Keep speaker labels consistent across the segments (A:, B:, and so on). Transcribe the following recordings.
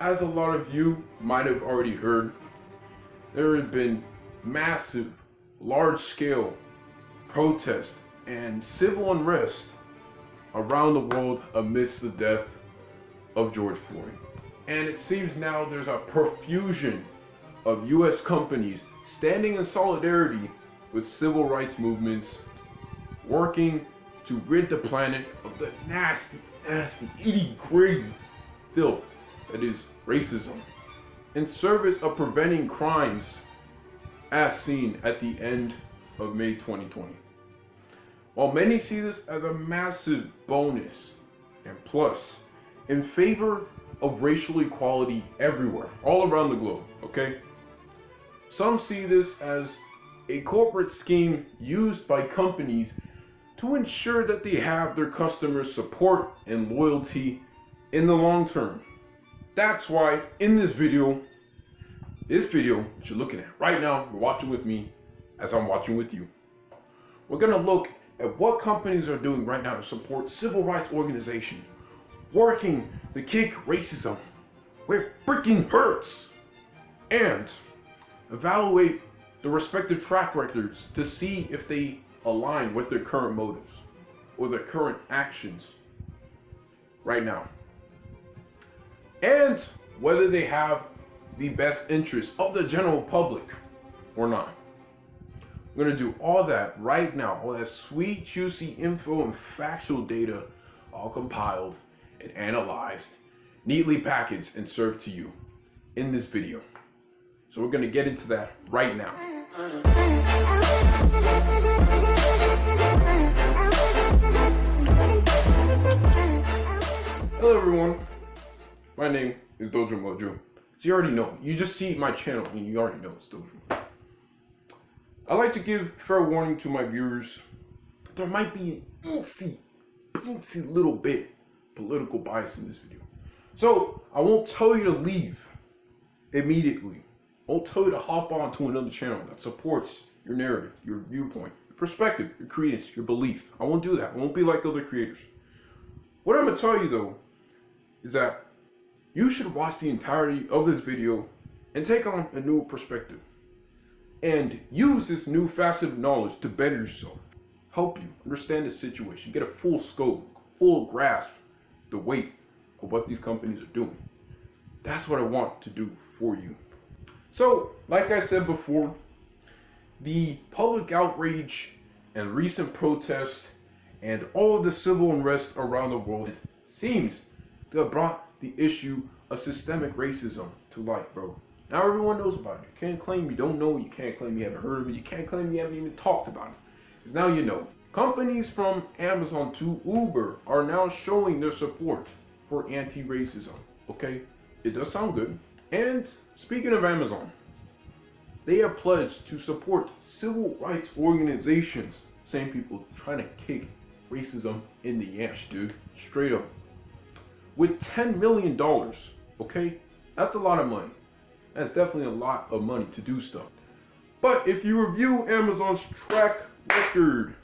A: As a lot of you might have already heard, there have been massive, large-scale protests and civil unrest around the world amidst the death of George Floyd. And it seems now there's a profusion of US companies standing in solidarity with civil rights movements, working to rid the planet of the nasty, itty-gritty filth that is racism, in service of preventing crimes as seen at the end of May 2020. While many see this as a massive bonus and plus in favor of racial equality everywhere, all around the globe, okay? Some see this as a corporate scheme used by companies to ensure that they have their customers' support and loyalty in the long term. That's why in this video that you're looking at right now, you're watching with me as I'm watching with you. We're gonna look at what companies are doing right now to support civil rights organizations, working to kick racism where it freaking hurts, and evaluate the respective track records to see if they align with their current motives or their current actions right now, and whether they have the best interests of the general public or not. We're gonna do all that right now, all that sweet, juicy info and factual data, all compiled and analyzed, neatly packaged and served to you in this video. So we're gonna get into that right now. Hello everyone, my name is DOJO MOJO. So you already know, you just see my channel and you already know it's DOJO MOJO. I like to give fair warning to my viewers that there might be an teensy little bit political bias in this video. So I won't tell you to leave immediately. I won't tell you to hop on to another channel that supports your narrative, your viewpoint, your perspective, your credence, your belief. I won't do that. I won't be like other creators. What I'm gonna tell you though is that you should watch the entirety of this video and take on a new perspective and use this new facet of knowledge to better yourself, help you understand the situation, get a full scope, full grasp, the weight of what these companies are doing. That's what I want to do for you. So, like I said before, the public outrage and recent protests and all of the civil unrest around the world seems to have brought the issue of systemic racism to light, bro. Now everyone knows about it. You can't claim you don't know, you can't claim you haven't heard of it, you can't claim you haven't even talked about it. Because now you know. Companies from Amazon to Uber are now showing their support for anti-racism, okay? It does sound good. And speaking of Amazon, they have pledged to support civil rights organizations, same people trying to kick racism in the ass, dude, straight up, with $10 million, okay? That's a lot of money. That's definitely a lot of money to do stuff. But if you review Amazon's track record,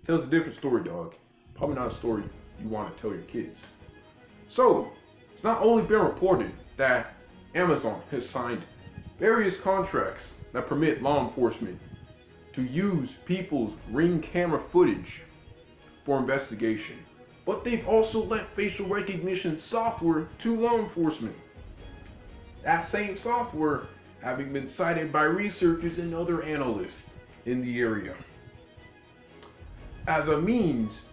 A: tells a different story, dog. Probably not a story you want to tell your kids. So, it's not only been reported that Amazon has signed various contracts that permit law enforcement to use people's Ring camera footage for investigation, but they've also lent facial recognition software to law enforcement. That same software having been cited by researchers and other analysts in the area as a means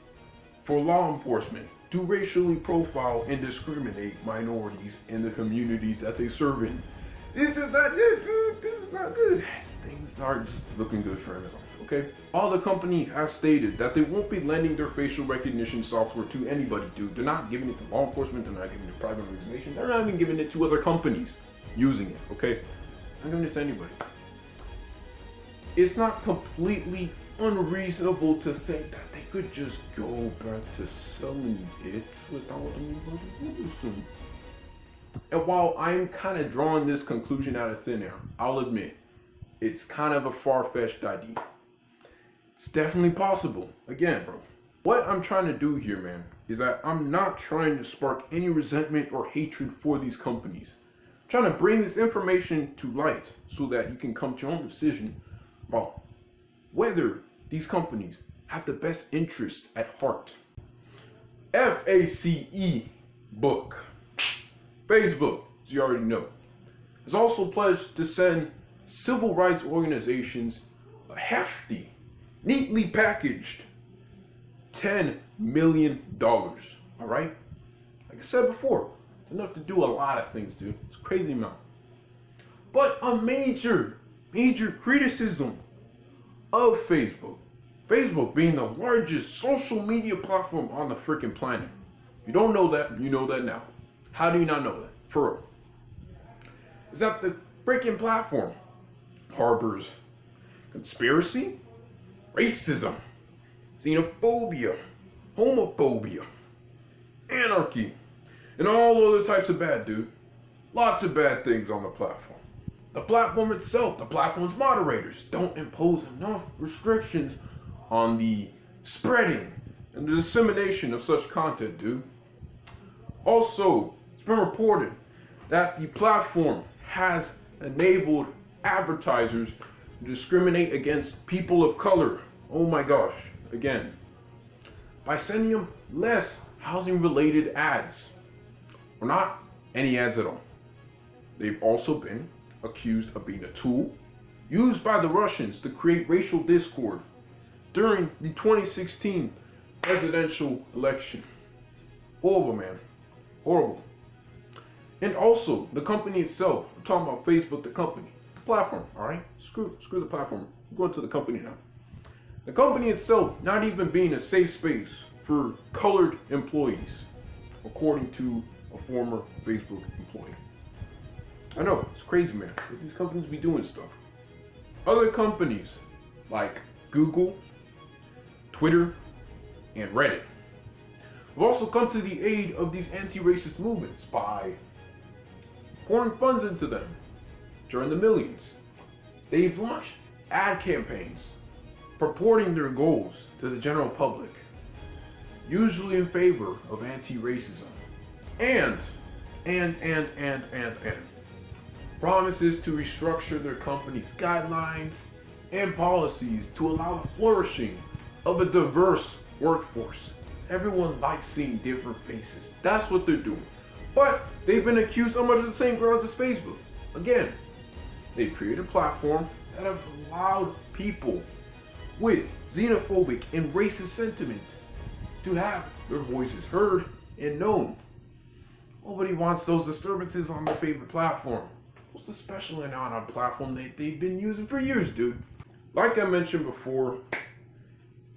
A: for law enforcement to racially profile and discriminate minorities in the communities that they serve in. This is not good, dude. This is not good. Things are just looking good for Amazon, okay? All the company has stated that they won't be lending their facial recognition software to anybody, dude. They're not giving it to law enforcement. They're not giving it to private organizations. They're not even giving it to other companies using it, okay? Not giving it to anybody. It's not completely unreasonable to think that they could just go back to selling it without anybody noticing. And while I'm kind of drawing this conclusion out of thin air, I'll admit, it's kind of a far-fetched idea. It's definitely possible. Again, bro, What I'm trying to do here, man, is that I'm not trying to spark any resentment or hatred for these companies. I'm trying to bring this information to light so that you can come to your own decision about whether these companies have the best interests at heart. FACE book. Facebook, as you already know, has also pledged to send civil rights organizations a hefty, neatly packaged $10 million. All right? Like I said before, it's enough to do a lot of things, dude. It's a crazy amount. But a major criticism of Facebook being the largest social media platform on the freaking planet. If you don't know that, you know that now. How do you not know that? For real. Is that the freaking platform harbors conspiracy, racism, xenophobia, homophobia, anarchy, and all other types of bad, dude. Lots of bad things on the platform. The platform itself, the platform's moderators don't impose enough restrictions on the spreading and the dissemination of such content, dude. Also, it's been reported that the platform has enabled advertisers to discriminate against people of color. Oh my gosh, again, by sending them less housing-related ads, or not any ads at all. They've also been accused of being a tool used by the Russians to create racial discord during the 2016 presidential election. Horrible, man. Horrible. And also, the company itself, I'm talking about Facebook, the company, the platform, all right? Screw the platform. I'm going to the company now. The company itself not even being a safe space for colored employees, according to a former Facebook employee. I know, it's crazy, man. These companies be doing stuff. Other companies like Google, Twitter, and Reddit have also come to the aid of these anti-racist movements by pouring funds into them during the millions. They've launched ad campaigns purporting their goals to the general public, usually in favor of anti-racism, and promises to restructure their company's guidelines and policies to allow the flourishing of a diverse workforce. Everyone likes seeing different faces. That's what they're doing. But they've been accused on much of the same grounds as Facebook. Again, they've created a platform that have allowed people with xenophobic and racist sentiment to have their voices heard and known. Nobody wants those disturbances on their favorite platform. What's especially not on a platform that they've been using for years, dude? Like I mentioned before,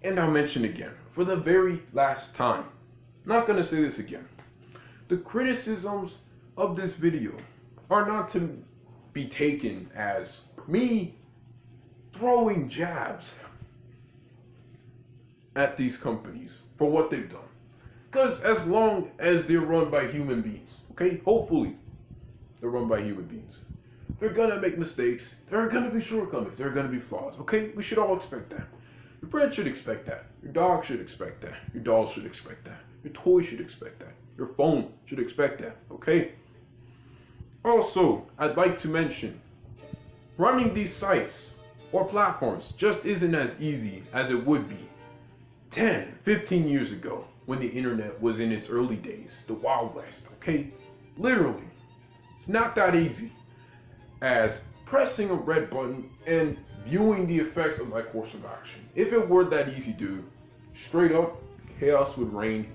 A: and I'll mention again, for the very last time, I'm not gonna say this again. The criticisms of this video are not to be taken as me throwing jabs at these companies for what they've done. Because as long as they're run by human beings, okay, hopefully they're run by human beings, they're gonna make mistakes, there are gonna be shortcomings, there are gonna be flaws, okay? We should all expect that. Your friend should expect that. Your dog should expect that. Your doll should expect that. Your toy should expect that. Your phone should expect that, okay? Also, I'd like to mention, running these sites or platforms just isn't as easy as it would be 10, 15 years ago when the internet was in its early days, the Wild West, okay? Literally, it's not that easy as pressing a red button and viewing the effects of my course of action. If it were that easy, dude, straight up, chaos would reign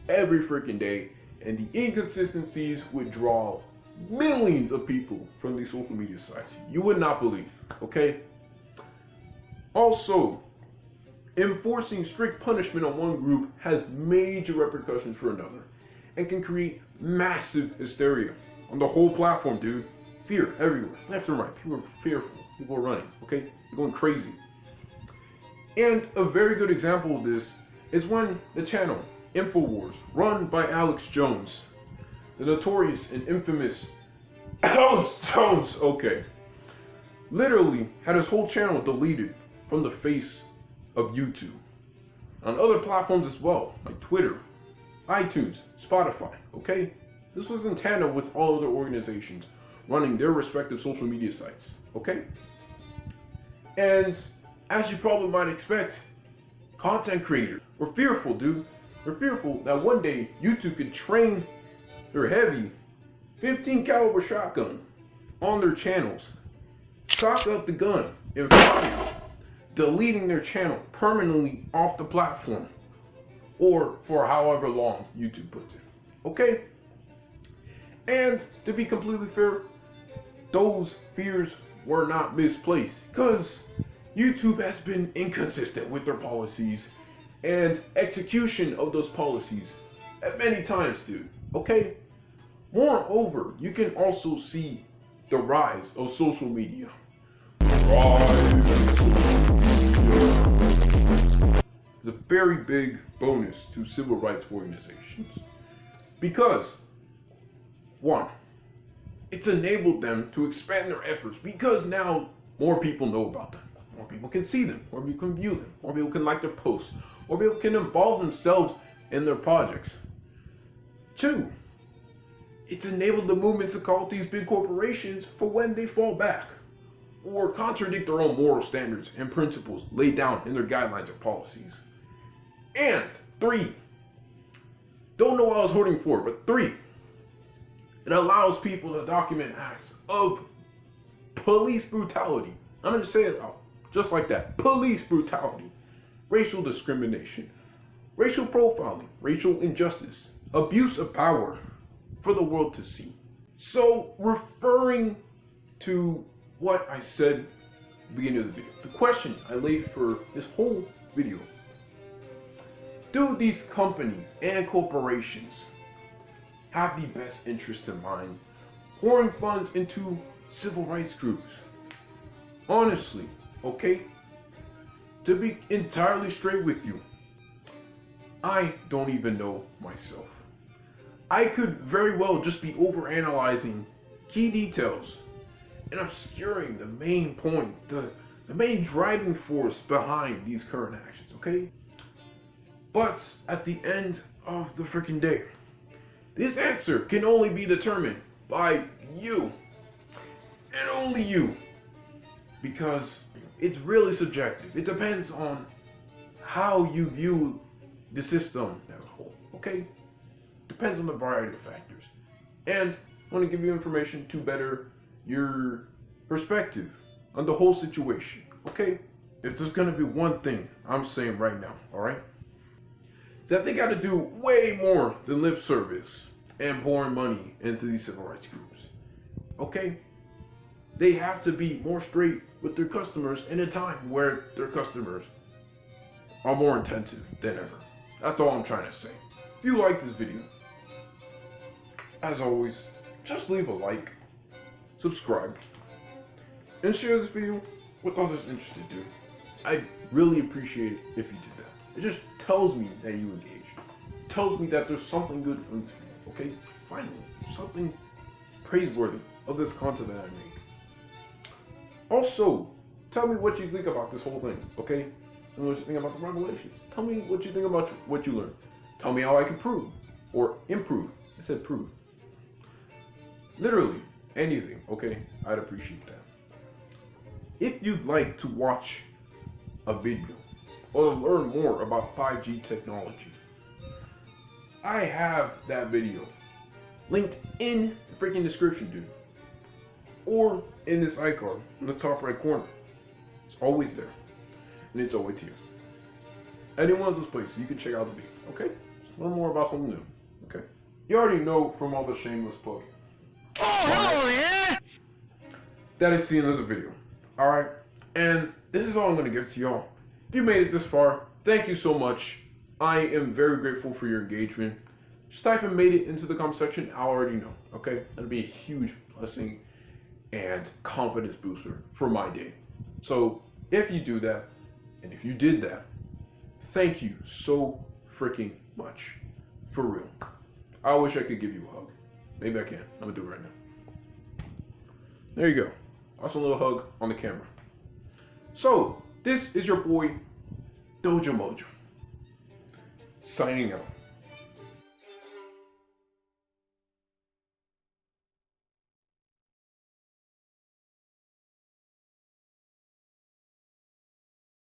A: every freaking day, and the inconsistencies would draw millions of people from these social media sites. You would not believe, okay? Also, enforcing strict punishment on one group has major repercussions for another and can create massive hysteria on the whole platform, dude. Fear everywhere, left and right. People are fearful. People are running, okay? They're going crazy. And a very good example of this is when the channel InfoWars, run by Alex Jones, the notorious and infamous Alex Jones, okay, literally had his whole channel deleted from the face of YouTube on other platforms as well, like Twitter, iTunes, Spotify, okay? This was in tandem with all other organizations running their respective social media sites, okay? And as you probably might expect, content creators were fearful, dude. They're fearful that one day YouTube could train their heavy 15 caliber shotgun on their channels, cock up the gun, and fire, deleting their channel permanently off the platform, or for however long YouTube puts it, okay? And to be completely fair, those fears were not misplaced, because YouTube has been inconsistent with their policies and execution of those policies at many times, dude, okay? Moreover, you can also see the rise of social media. It's a very big bonus to civil rights organizations because, one, it's enabled them to expand their efforts because now more people know about them. More people can see them, more people can view them, more people can like their posts, more people can involve themselves in their projects. Two, it's enabled the movements to call out these big corporations for when they fall back or contradict their own moral standards and principles laid down in their guidelines or policies. And three, don't know what I was holding for, but three, it allows people to document acts of police brutality. I'm going to say it out just like that. Police brutality, racial discrimination, racial profiling, racial injustice, abuse of power for the world to see. So, referring to what I said at the beginning of the video, the question I laid for this whole video: do these companies and corporations have the best interest in mind, pouring funds into civil rights groups? Honestly, okay, to be entirely straight with you, I don't even know myself. I could very well just be overanalyzing key details and obscuring the main point, the main driving force behind these current actions, okay? But at the end of the freaking day, this answer can only be determined by you, and only you, because it's really subjective. It depends on how you view the system as a whole, okay? Depends on a variety of factors. And I want to give you information to better your perspective on the whole situation, okay? If there's going to be one thing I'm saying right now, all right, is that they got to do way more than lip service and pouring money into these civil rights groups, okay? They have to be more straight with their customers in a time where their customers are more intensive than ever. That's all I'm trying to say. If you like this video, as always, just leave a like, subscribe, and share this video with others interested, dude. I'd really appreciate it if you did that. It just tells me that you engaged. It tells me that there's something good from this video, okay? Finally, something praiseworthy of this content that I make. Also, tell me what you think about this whole thing, okay? Tell me what you think about the revelations. Tell me what you think about what you learned. Tell me how I can prove or improve. I said prove. Literally anything, okay? I'd appreciate that. If you'd like to watch a video or learn more about 5G technology, I have that video linked in the freaking description, dude. Or in this icon in the top right corner. It's always there. And it's always here. Any one of those places, you can check out the video, okay? Just learn more about something new, okay? You already know from all the shameless plugging. Oh, yeah! That is the end of the video, alright? And this is all I'm going to give to y'all. If you made it this far, thank you so much. I am very grateful for your engagement. Just type in "made it" into the comment section. I already know, okay? That'll be a huge blessing and confidence booster for my day. So if you do that, and if you did that, thank you so freaking much. For real. I wish I could give you a hug. Maybe I can. I'm gonna do it right now. There you go. Also a little hug on the camera. So, this is your boy, DOJO MOJO. signing out.